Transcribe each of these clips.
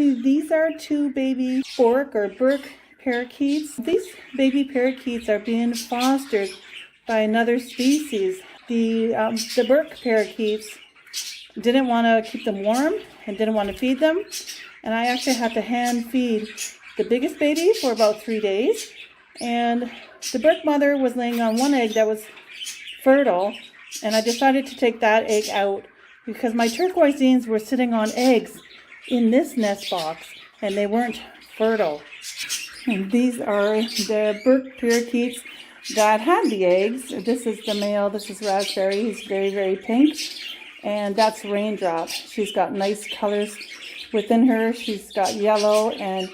These are two baby Bork or Burke parakeets. These baby parakeets are being fostered by another species. The Burke parakeets didn't want to keep them warm and didn't want to feed them. And I actually had to hand feed the biggest baby for about 3 days. And the Burke mother was laying on one egg that was fertile. And I decided to take that egg out because my turquoisines were sitting on eggs in this nest box and they weren't fertile. And these are the Burke parakeets that had the eggs. This is the male, this is Raspberry, he's very, very pink. And that's Raindrop. She's got nice colors within her. She's got yellow and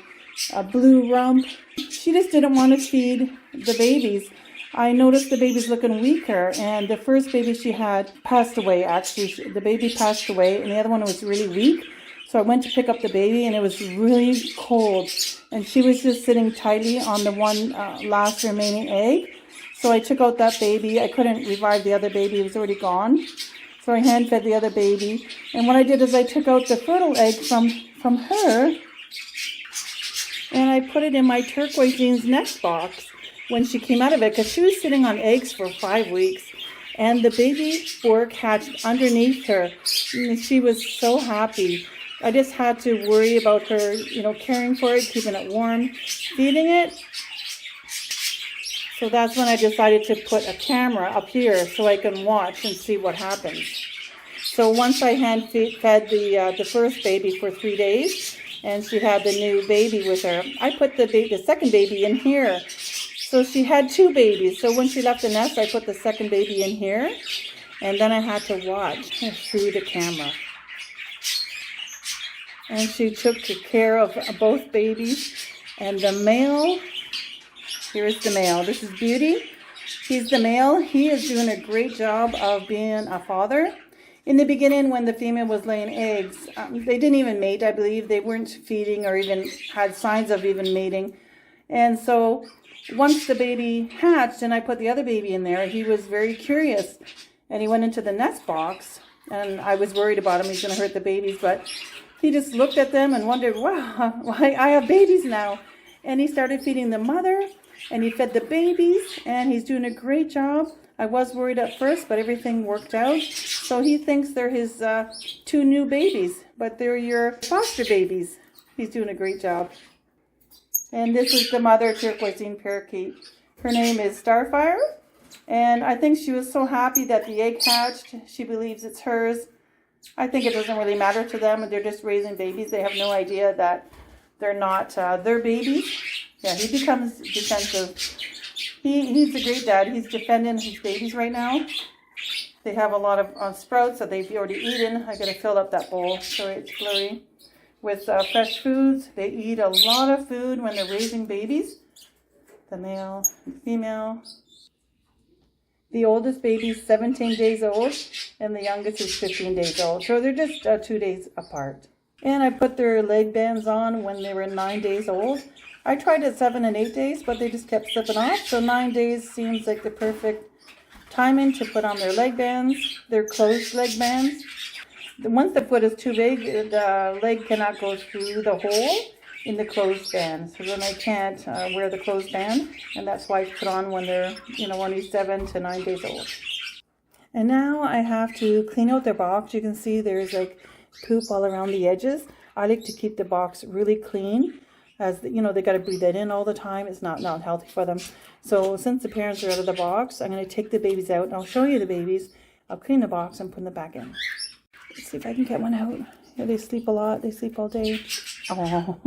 a blue rump. She just didn't want to feed the babies. I noticed the baby's looking weaker, and the first baby she had passed away, actually. The baby passed away, and the other one was really weak. So I went to pick up the baby, and it was really cold. And she was just sitting tightly on the one last remaining egg. So I took out that baby. I couldn't revive the other baby. It was already gone. So I hand-fed the other baby. And what I did is I took out the fertile egg from her, and I put it in my turquoisine's nest box when she came out of it, because she was sitting on eggs for 5 weeks. And the baby Bork hatched underneath her. And she was so happy. I just had to worry about her, caring for it, keeping it warm, feeding it. So that's when I decided to put a camera up here so I can watch and see what happens. So once I hand-fed the first baby for 3 days, and she had the new baby with her, I put the second baby in here. So she had 2 babies. So when she left the nest, I put the second baby in here, and then I had to watch through the camera. And she took care of both babies. And the male, here's the male. This is Beauty. He's the male. He is doing a great job of being a father. In the beginning, when the female was laying eggs, they didn't even mate, I believe. They weren't feeding or even had signs of even mating. And so once the baby hatched and I put the other baby in there, he was very curious. And he went into the nest box. And I was worried about him. He's going to hurt the babies. But he just looked at them and wondered, wow, I have babies now. And he started feeding the mother. And he fed the babies. And he's doing a great job. I was worried at first, but everything worked out. So he thinks they're his 2 new babies, but they're your foster babies. He's doing a great job. And this is the mother turquoisine parakeet. Her name is Starfire. And I think she was so happy that the egg hatched. She believes it's hers. I think it doesn't really matter to them. They're just raising babies. They have no idea that they're not their babies. Yeah, he becomes defensive. He's a great dad. He's defending his babies right now. They have a lot of sprouts that they've already eaten. I gotta fill up that bowl so it's blurry. With fresh foods. They eat a lot of food when they're raising babies. The male and female. The oldest baby is 17 days old and the youngest is 15 days old. So they're just 2 days apart. And I put their leg bands on when they were 9 days old. I tried at 7 and 8 days, but they just kept slipping off. So 9 days seems like the perfect timing to put on their leg bands, their closed leg bands. Once the foot is too big, the leg cannot go through the hole in the closed band. So then I can't wear the closed band. And that's why it's put on when they're, only 7 to 9 days old. And now I have to clean out their box. You can see there's like poop all around the edges. I like to keep the box really clean. As they got to breathe that in all the time. It's not healthy for them. So since the parents are out of the box, I'm going to take the babies out and I'll show you the babies. I'll clean the box and put them back in. Let's see if I can get one out. Yeah, they sleep a lot. They sleep all day. Oh,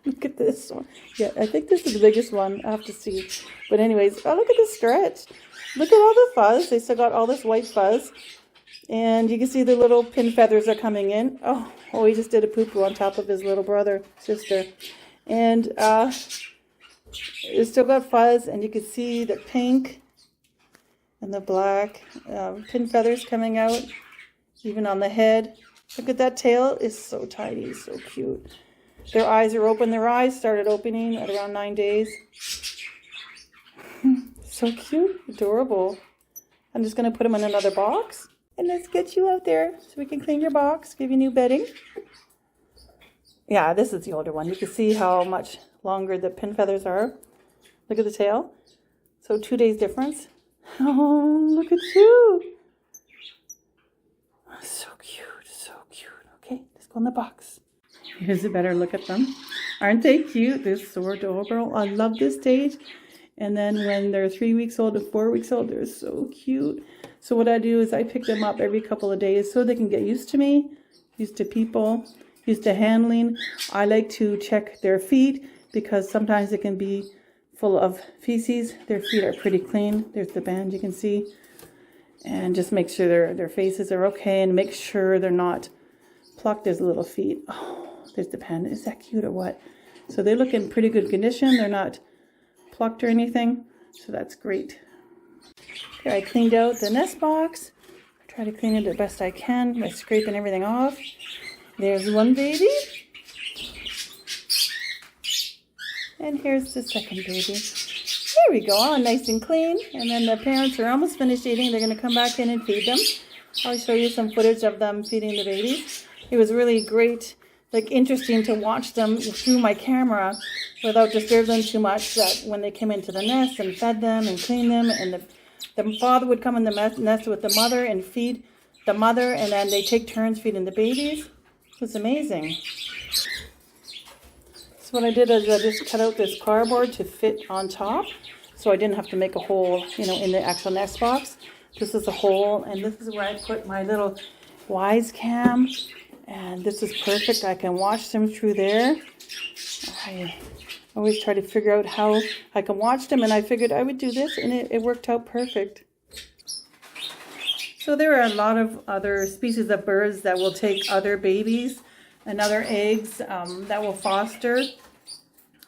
look at this one. Yeah, I think this is the biggest one. I have to see. But anyways, oh, look at the stretch. Look at all the fuzz. They still got all this white fuzz. And you can see the little pin feathers are coming in. Oh, he just did a poo-poo on top of his little sister. And it's still got fuzz, and you can see the pink and the black pin feathers coming out, even on the head. Look at that tail. It's so tidy, so cute. Their eyes are open. Their eyes started opening at around 9 days. So cute, adorable. I'm just going to put them in another box. And let's get you out there so we can clean your box, give you new bedding. Yeah, this is the older one. You can see how much longer the pin feathers are. Look at the tail. So 2 days difference. Oh, look at you. So cute, so cute. Okay, let's go in the box. Here's a better look at them. Aren't they cute? They're so adorable. I love this stage. And then when they're 3 weeks old and 4 weeks old, they're so cute. So what I do is I pick them up every couple of days so they can get used to me, used to people, used to handling. I like to check their feet because sometimes it can be full of feces. Their feet are pretty clean. There's the band you can see. And just make sure their faces are okay and make sure they're not plucked as little feet. Oh, there's the panda. Is that cute or what? So they look in pretty good condition. They're not plucked or anything. So that's great. Here I cleaned out the nest box. I try to clean it the best I can by scraping everything off. There's one baby. And here's the second baby. There we go, all nice and clean. And then the parents are almost finished eating. They're going to come back in and feed them. I'll show you some footage of them feeding the babies. It was really great, like interesting to watch them through my camera without disturbing them too much, that when they came into the nest and fed them and cleaned them, and the father would come in the nest with the mother and feed the mother, and then they take turns feeding the babies. It was amazing. So what I did is I just cut out this cardboard to fit on top, so I didn't have to make a hole, in the actual nest box. This is a hole, and this is where I put my little Wise Cam, and this is perfect. I can watch them through there. I always try to figure out how I can watch them, and I figured I would do this, and it worked out perfect. So there are a lot of other species of birds that will take other babies and other eggs that will foster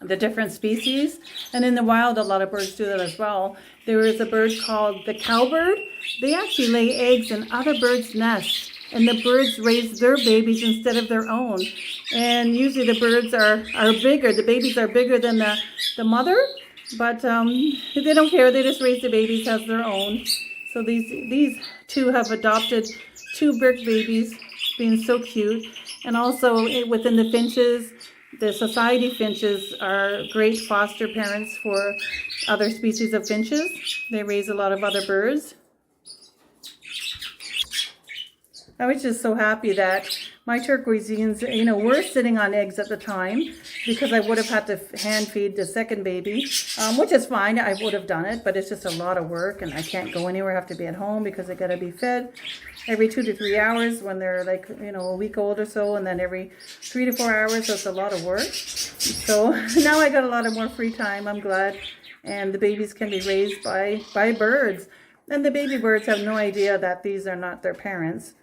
the different species. And in the wild, a lot of birds do that as well. There is a bird called the cowbird. They actually lay eggs in other birds' nests, and the birds raise their babies instead of their own. And usually the birds are bigger. The babies are bigger than the mother, but they don't care. They just raise the babies as their own. So these two have adopted 2 bird babies, being so cute. And also within the finches, the society finches are great foster parents for other species of finches. They raise a lot of other birds. I was just so happy that my turquoisines, were sitting on eggs at the time, because I would have had to hand feed the second baby, which is fine. I would have done it, but it's just a lot of work, and I can't go anywhere. I have to be at home because they got to be fed every 2 to 3 hours when they're like, a week old or so, and then every 3 to 4 hours. So it's a lot of work. So now I got a lot of more free time. I'm glad. And the babies can be raised by birds. And the baby birds have no idea that these are not their parents.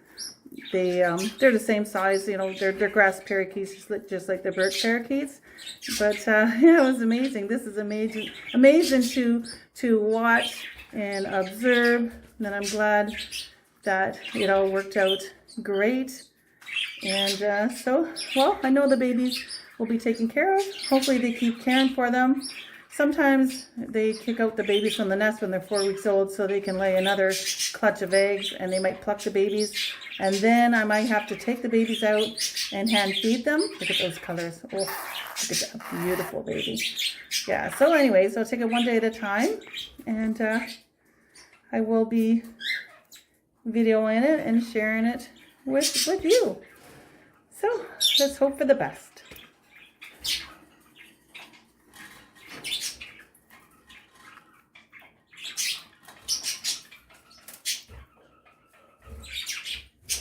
They're the same size, they're grass parakeets, just like the bird parakeets. But yeah, it was amazing. This is amazing to watch and observe. And I'm glad that it all worked out great. And well, I know the babies will be taken care of. Hopefully they keep caring for them. Sometimes they kick out the babies from the nest when they're 4 weeks old so they can lay another clutch of eggs, and they might pluck the babies. And then I might have to take the babies out and hand feed them. Look at those colors. Oh, look at that beautiful baby. Yeah, so anyways, I'll take it one day at a time. And I will be videoing it and sharing it with you. So let's hope for the best.